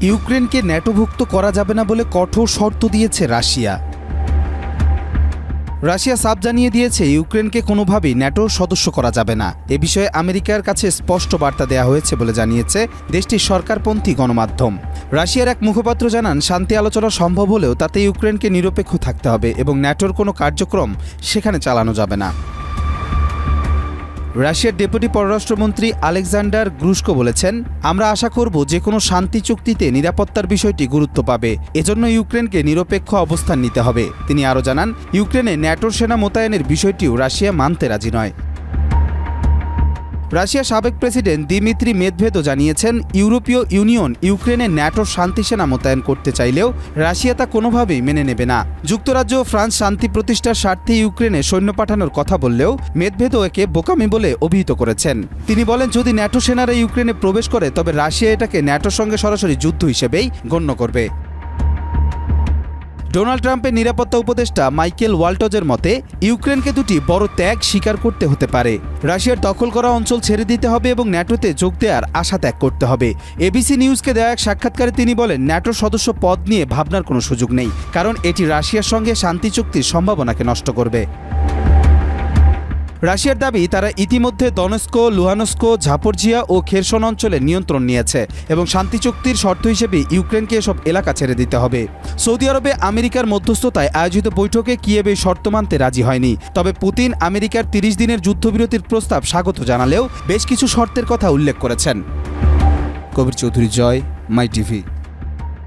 ইউক্রেনকে ন্যাটোভুক্ত করা যাবে না বলে কঠোর শর্ত দিয়েছে রাশিয়া। রাশিয়া সাফ জানিয়ে দিয়েছে ইউক্রেনকে কোনোভাবেই ন্যাটোর সদস্য করা যাবে না। এ বিষয়ে আমেরিকার কাছে স্পষ্ট বার্তা দেওয়া হয়েছে বলে জানিয়েছে দেশটির সরকারপন্থী গণমাধ্যম। রাশিয়ার এক মুখপাত্র জানান, শান্তি আলোচনা সম্ভব হলেও তাতে ইউক্রেনকে নিরপেক্ষ থাকতে হবে এবং ন্যাটোর কোনো কার্যক্রম সেখানে চালানো যাবে না। রাশিয়ার ডেপুটি পররাষ্ট্রমন্ত্রী আলেকজান্ডার গ্রুশকো বলেছেন, আমরা আশা করব যে কোনো শান্তি চুক্তিতে নিরাপত্তার বিষয়টি গুরুত্ব পাবে, এজন্য ইউক্রেনকে নিরপেক্ষ অবস্থান নিতে হবে। তিনি আরও জানান, ইউক্রেনে ন্যাটোর সেনা মোতায়েনের বিষয়টিও রাশিয়া মানতে রাজি নয়। রাশিয়ার সাবেক প্রেসিডেন্ট দিমিত্রি মেদভেদও জানিয়েছেন, ইউরোপীয় ইউনিয়ন ইউক্রেনে ন্যাটোর শান্তি সেনা মোতায়েন করতে চাইলেও রাশিয়া তা কোনোভাবেই মেনে নেবে না। যুক্তরাজ্য ও ফ্রান্স শান্তি প্রতিষ্ঠার স্বার্থে ইউক্রেনে সৈন্য পাঠানোর কথা বললেও মেদভেদও একে বোকামি বলে অভিহিত করেছেন। তিনি বলেন, যদি ন্যাটো সেনারা ইউক্রেনে প্রবেশ করে তবে রাশিয়া এটাকে ন্যাটোর সঙ্গে সরাসরি যুদ্ধ হিসেবেই গণ্য করবে। ডোনাল্ড ট্রাম্পের নিরাপত্তা উপদেষ্টা মাইকেল ওয়াল্টজের মতে, ইউক্রেনকে দুটি বড় ত্যাগ স্বীকার করতে হতে পারে। রাশিয়ার দখল করা অঞ্চল ছেড়ে দিতে হবে এবং ন্যাটোতে যোগ দেওয়ার আশা ত্যাগ করতে হবে। এবিসি নিউজকে দেওয়া এক সাক্ষাৎকারে তিনি বলেন, ন্যাটোর সদস্য পদ নিয়ে ভাবনার কোনো সুযোগ নেই, কারণ এটি রাশিয়ার সঙ্গে শান্তি চুক্তির সম্ভাবনাকে নষ্ট করবে। রাশিয়ার দাবি, তারা ইতিমধ্যে দনেস্ক, লুহানস্ক, ঝাপরঝিয়া ও খেরসন অঞ্চলে নিয়ন্ত্রণ নিয়েছে এবং শান্তি চুক্তির শর্ত হিসেবে ইউক্রেনকে এসব এলাকা ছেড়ে দিতে হবে। সৌদি আরবে আমেরিকার মধ্যস্থতায় আয়োজিত বৈঠকে কিয়েভ এই শর্ত মানতে রাজি হয়নি। তবে পুতিন আমেরিকার 30 দিনের যুদ্ধবিরতির প্রস্তাব স্বাগত জানালেও বেশ কিছু শর্তের কথা উল্লেখ করেছেন। কবির চৌধুরী, জয়, মাই টিভি।